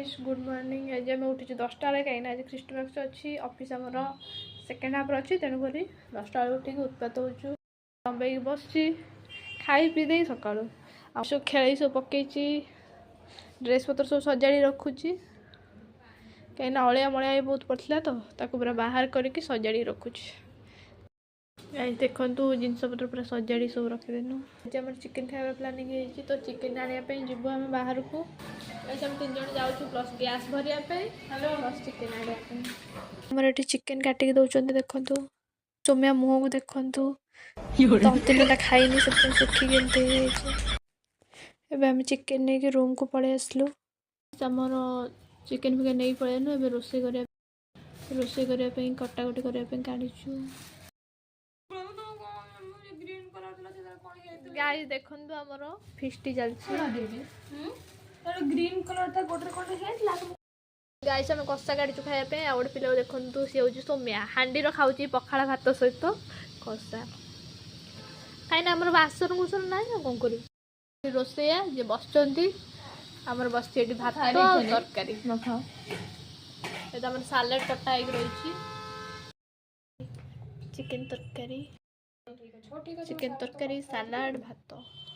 guys good morning आज आम उठी 10टा बेले कहीं आज ख्रीष्टमास अच्छी ऑफिस आमर सेकेंड हाफ अच्छी तेणुक 10टा बेले उठिक उत्पात हो लंबे बस खाई पी दे सका सब खेल सब पकई ड्रेस पतर सब सजाड़ी रखुची कहीं अलिया मलिया बहुत पड़ता तो पूरा बाहर करके सजाड़ी रखुची देखु जिनपतर पूरा सजाड़ी सब रखीदेनु आज आम चिकेन खावा प्लानिंग है तो चिकेन आने जीव आम बाहर को हम 3 जन जाऊँ प्लस गैस भरिया प्लस चिकेन आने चिकेन काटिक दौरान देखु सोम्या मुह को देखु 10 दिन है खाई सब सुखी एवं चिकेन नहीं रूम को पलि आसलु आमर चिकेन फिकेन नहीं पलैनु ए रोषे करने कटाकटी करने काढ़ीचु गाइस देखु आमर फिस्ट चलती ग्रीन कलर था गोटे कोटे हेला गाइस आम कषा काढ़ी खायापे आ गोटे पिला देखु सी हूँ सौम्या हांडी खाऊँ पखाड़ भात सहित कषा कहीं आम बासन कुसन ना कौन कर रोसैया जे बस आमर बस भात तरकारी सालाड कटा रही चिकेन तरकारी सालाड भात